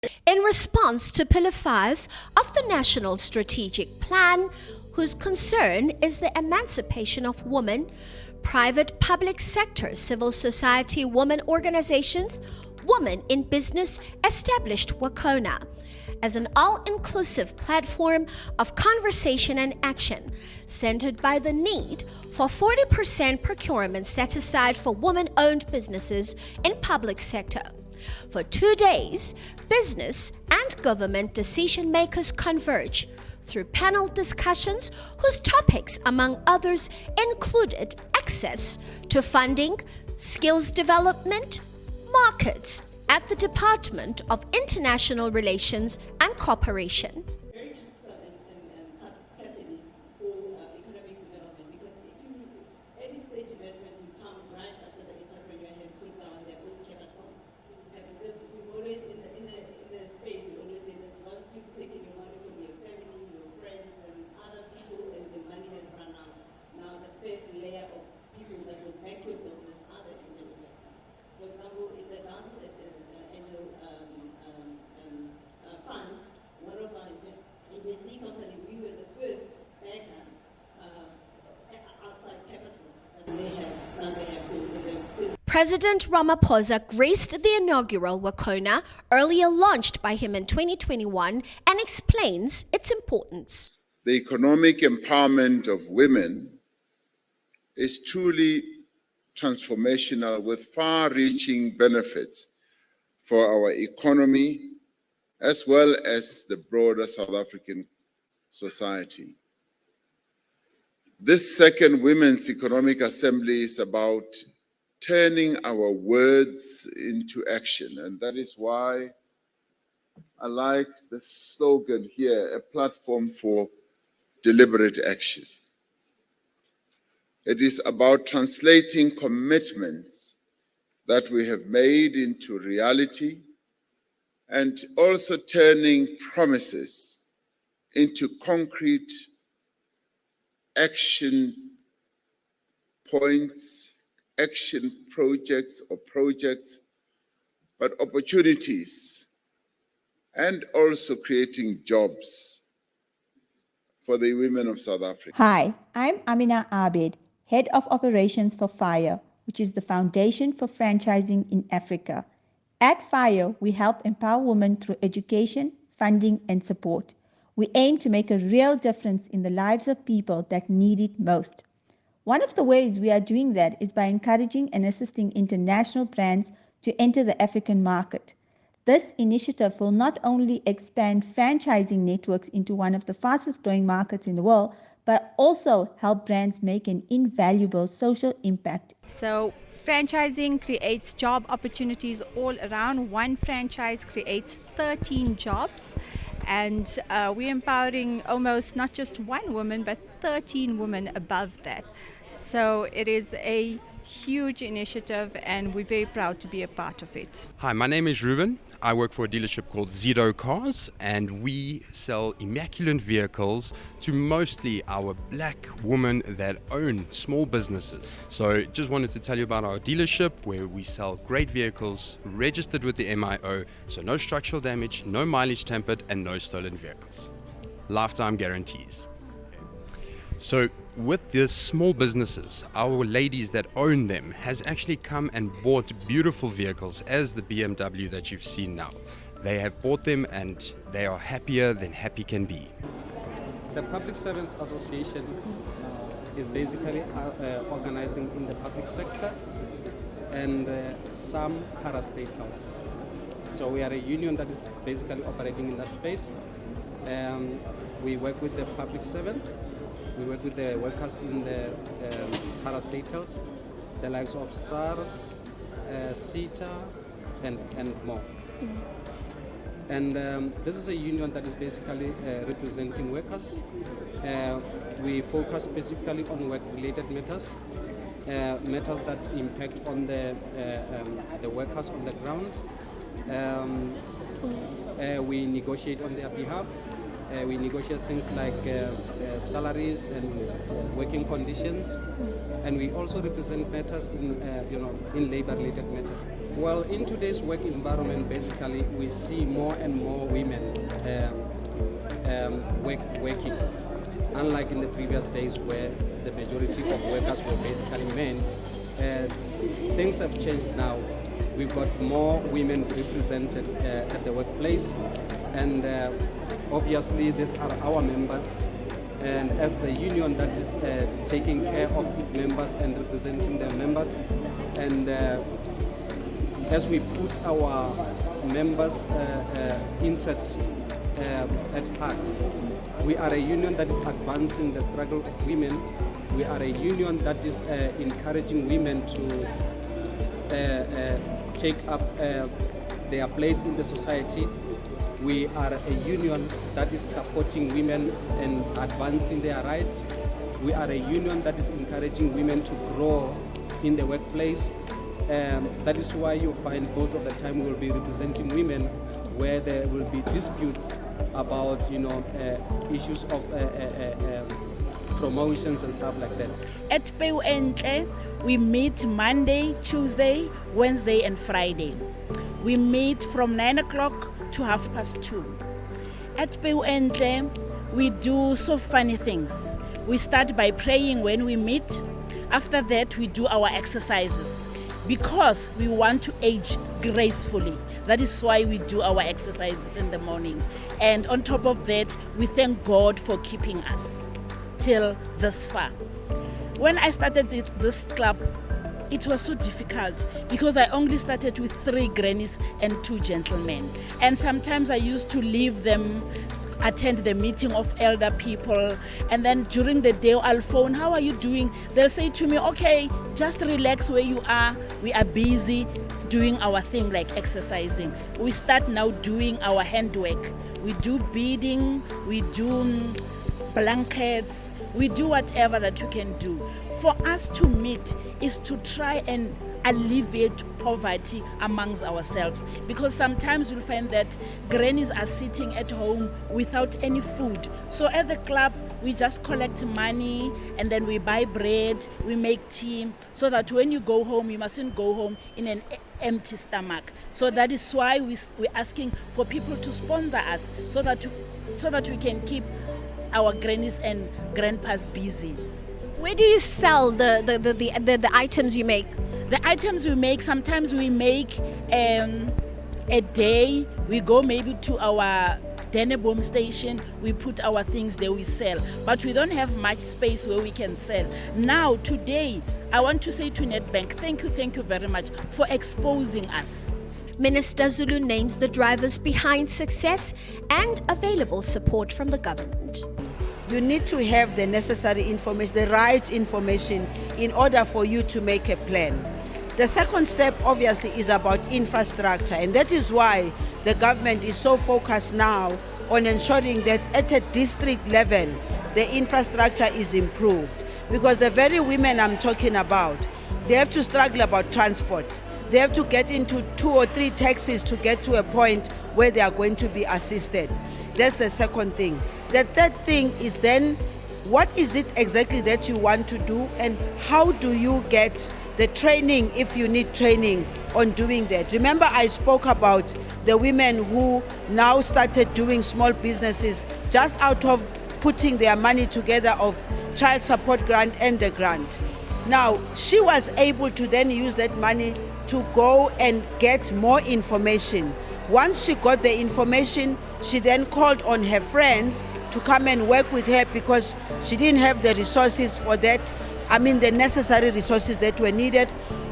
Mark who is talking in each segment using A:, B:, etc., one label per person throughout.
A: In response to Pillar 5 of the National Strategic Plan, whose concern is the emancipation of women, private, public sector, civil society, women organizations, Women in Business established WECONA as an all-inclusive platform of conversation and action centered by the need for 40% procurement set aside for women-owned businesses in public sector. For 2 days, business and government decision makers converge through panel discussions whose topics, among others, included access to funding, skills development, markets at the Department of International Relations and Cooperation.
B: Very critical and catalyst for economic development, because if you early stage investment will come right after the entrepreneur has put down their own capital. We've always in the space we always say that once you've taken your money from your family, your friends, and other people, and the money has run out, now the first layer of people that will back your business are the angel investors. For example, in the last angel fund, one of our investee company, we were the first backer outside capital, and now they have so
A: President Ramaphosa graced the inaugural WECONA, earlier launched by him in 2021, and explains its importance.
C: The economic empowerment of women is truly transformational, with far-reaching benefits for our economy as well as the broader South African society. This second Women's Economic Assembly is about turning our words into action, and that is why I like the slogan here, a platform for deliberate action. It is about translating commitments that we have made into reality, and also turning promises into concrete action points, action projects, but opportunities, and also creating jobs for the women of South Africa.
D: Hi, I'm Amina Abed, Head of Operations for FIRE, which is the Foundation for Franchising in Africa. At FIRE, we help empower women through education, funding, and support. We aim to make a real difference in the lives of people that need it most. One of the ways we are doing that is by encouraging and assisting international brands to enter the African market. This initiative will not only expand franchising networks into one of the fastest growing markets in the world, but also help brands make an invaluable social impact.
E: So franchising creates job opportunities all around. One franchise creates 13 jobs, and we're empowering almost not just one woman, but 13 women above that. So it is a huge initiative, and we're very proud to be a part of it.
F: Hi, my name is Ruben. I work for a dealership called Zito Cars, and we sell immaculate vehicles to mostly our black women that own small businesses. So just wanted to tell you about our dealership, where we sell great vehicles registered with the MIO, so no structural damage, no mileage tempered, and no stolen vehicles. Lifetime guarantees. So with the small businesses, our ladies that own them has actually come and bought beautiful vehicles as the BMW that you've seen now. They have bought them and they are happier than happy can be.
G: The Public Servants Association is basically organizing in the public sector and some parastatals. So we are a union that is basically operating in that space. We work with the public servants. We work with the workers in the parastatals, the likes of SARS, CETA, and more. And this is a union that is basically representing workers. We focus specifically on work-related matters, matters that impact on the workers on the ground. We negotiate on their behalf. We negotiate things like salaries and working conditions, and we also represent matters in labor-related matters. Well, in today's work environment, basically, we see more and more women working. Unlike in the previous days where the majority of workers were basically men, things have changed now. We've got more women represented at the workplace, and obviously these are our members. And as the union that is taking care of its members and representing their members, and as we put our members' interest at heart, we are a union that is advancing the struggle of women. We are a union that is encouraging women to take up their place in the society. We are a union that is supporting women and advancing their rights. We are a union that is encouraging women to grow in the workplace. That is why you find most of the time we will be representing women where there will be disputes about issues of promotions and stuff like that.
H: At PUNTLE, we meet Monday, Tuesday, Wednesday and Friday. We meet from 9 o'clock to 2:30. At PUNTLE, we do so funny things. We start by praying when we meet. After that, we do our exercises because we want to age gracefully. That is why we do our exercises in the morning. And on top of that, we thank God for keeping us till this far. When I started this club, it was so difficult because I only started with 3 grannies and 2 gentlemen. And sometimes I used to leave them, attend the meeting of elder people, and then during the day I'll phone, how are you doing? They'll say to me, okay, just relax where you are. We are busy doing our thing like exercising. We start now doing our handwork. We do beading, we do blankets, we do whatever that you can do. For us to meet is to try and alleviate poverty amongst ourselves, because sometimes we'll find that grannies are sitting at home without any food. So at the club we just collect money and then we buy bread, we make tea, so that when you go home you mustn't go home in an empty stomach. So that is why we're asking for people to sponsor us so that we can keep our grannies and grandpas busy.
A: Where do you sell the items you make?
H: The items we make, sometimes we make a day. We go maybe to our Deneboom station, we put our things there, we sell. But we don't have much space where we can sell. Now, today, I want to say to Nedbank, thank you very much for exposing us.
A: Minister Zulu names the drivers behind success and available support from the government.
I: You need to have the necessary information, the right information, in order for you to make a plan. The second step, obviously, is about infrastructure, and that is why the government is so focused now on ensuring that at a district level, the infrastructure is improved. Because the very women I'm talking about, they have to struggle about transport. They have to get into 2 or 3 taxis to get to a point where they are going to be assisted. That's the second thing. The third thing is then, what is it exactly that you want to do, and how do you get the training, if you need training on doing that? Remember, I spoke about the women who now started doing small businesses just out of putting their money together of child support grant and the grant. Now, she was able to then use that money to go and get more information. Once she got the information, she then called on her friends to come and work with her, because she didn't have the resources for that. The necessary resources that were needed.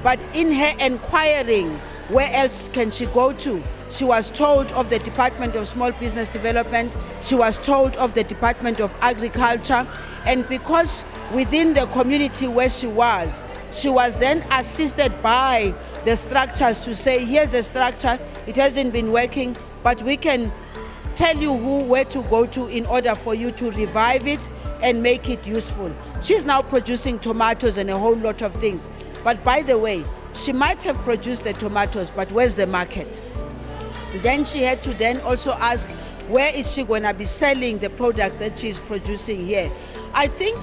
I: But in her inquiring, where else can she go to? She was told of the Department of Small Business Development. She was told of the Department of Agriculture. And because within the community where she was then assisted by the structures to say, here's the structure, it hasn't been working, but we can tell you where to go to in order for you to revive it and make it useful. She's now producing tomatoes and a whole lot of things. But by the way, she might have produced the tomatoes, but where's the market? Then she had to then also ask, Where is she going to be selling the products that she's producing here? I think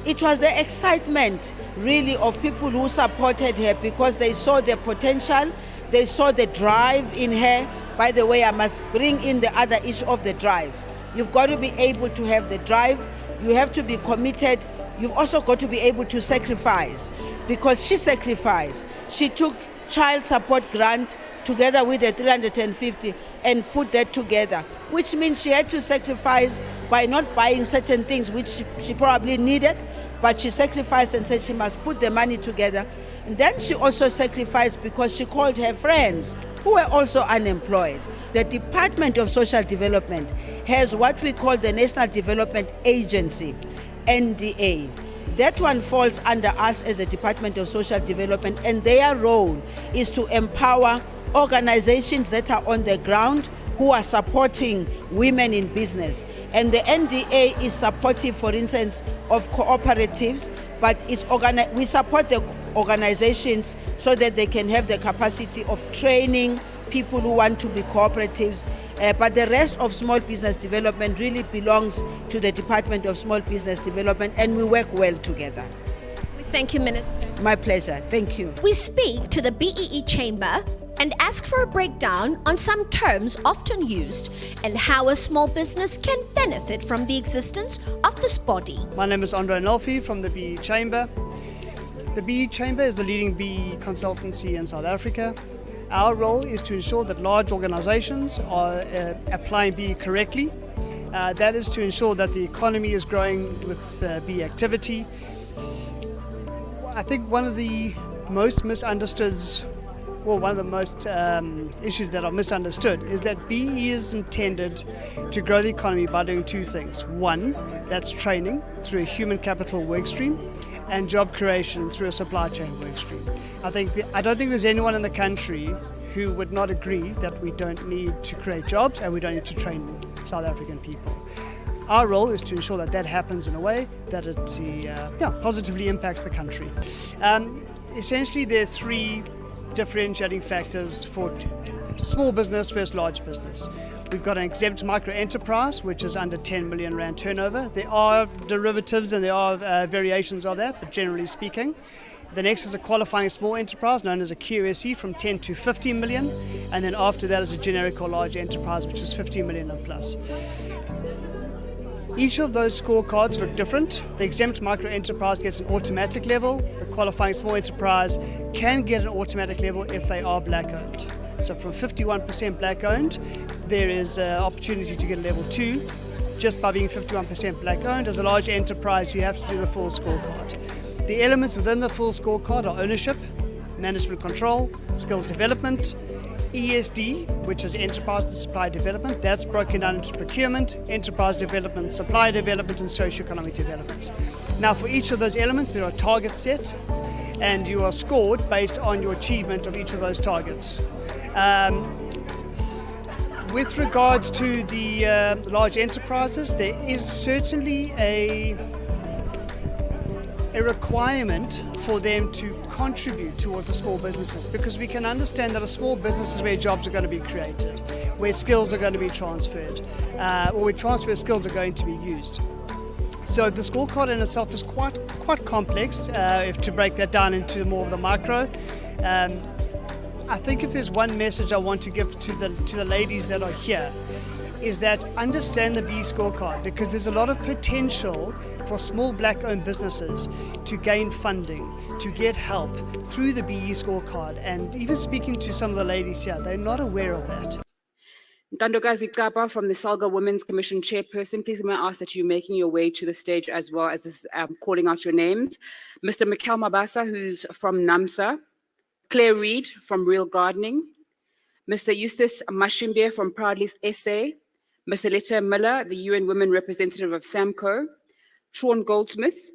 I: it was the excitement really of people who supported her because they saw the potential, they saw the drive in her. By the way, I must bring in the other issue of the drive. You've got to be able to have the drive, you have to be committed, you've also got to be able to sacrifice, because she sacrificed. She took child support grant together with the 350 and put that together, which means she had to sacrifice by not buying certain things which she probably needed, but she sacrificed and said she must put the money together. And then she also sacrificed because she called her friends who were also unemployed. The Department of Social Development has what we call the National Development Agency, NDA. That one falls under us as the Department of Social Development, and their role is to empower organizations that are on the ground who are supporting women in business. And the NDA is supportive, for instance, of cooperatives, but we support the organizations so that they can have the capacity of training people who want to be cooperatives. But the rest of small business development really belongs to the Department of Small Business Development, and we work well together.
A: Thank you, Minister.
I: My pleasure. Thank you.
A: We speak to the BEE Chamber and ask for a breakdown on some terms often used and how a small business can benefit from the existence of this body.
J: My name is Andre Nolfi from the BEE Chamber. The BEE Chamber is the leading BEE consultancy in South Africa. Our role is to ensure that large organizations are applying BEE correctly. That is to ensure that the economy is growing with BEE activity. I think one of the most misunderstood, well, one of the most issues that are misunderstood is that BEE is intended to grow the economy by doing two things. One, that's training through a human capital work stream, and job creation through a supply chain work stream. I don't think there's anyone in the country who would not agree that we don't need to create jobs and we don't need to train South African people. Our role is to ensure that that happens in a way that it positively impacts the country. Essentially, there are three differentiating factors for small business versus large business. We've got an exempt micro enterprise, which is under 10 million rand turnover. There are derivatives and there are variations of that, but generally speaking. The next is a qualifying small enterprise, known as a QSE, from 10 to 50 million. And then after that is a generic or large enterprise, which is 50 million and plus. Each of those scorecards look different. The exempt micro enterprise gets an automatic level. The qualifying small enterprise can get an automatic level if they are black owned. So from 51% black owned, there is an opportunity to get a level 2 just by being 51% black owned. As a large enterprise, you have to do the full scorecard. The elements within the full scorecard are ownership, management control, skills development, ESD, which is enterprise and supply development. That's broken down into procurement, enterprise development, supply development, and socioeconomic development. Now, for each of those elements, there are targets set, and you are scored based on your achievement of each of those targets. With regards to the large enterprises, there is certainly a requirement for them to contribute towards the small businesses, because we can understand that a small business is where jobs are going to be created, where skills are going to be transferred, or where transfer skills are going to be used. So the scorecard in itself is quite complex, if to break that down into more of the micro. I think if there's one message I want to give to the ladies that are here, is that understand the BEE scorecard, because there's a lot of potential for small black-owned businesses to gain funding, to get help through the BEE scorecard. And even speaking to some of the ladies here, they're not aware of that.
K: Ntandokazi Kapa from the Salga Women's Commission chairperson, please may I ask that you're making your way to the stage as well as this, calling out your names. Mr. Mikhail Mabasa, who's from NAMSA, Claire Reid from Real Gardening, Mr. Eustace Mashimbe from Proudly SA, Mr. Letta Miller, the UN Women representative of SAMCO, Sean Goldsmith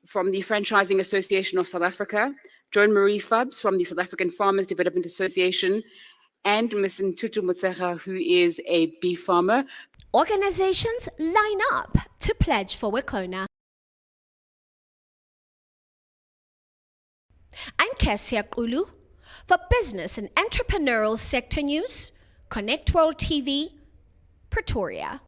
K: from the Franchising Association of South Africa, Joan Marie Fubs from the South African Farmers Development Association, and Ms. Ntutu Mutseha, who is a bee farmer.
A: Organizations line up to pledge for WECONA. I'm Cassia Kulu. For business and entrepreneurial sector news, Connect World TV, Pretoria.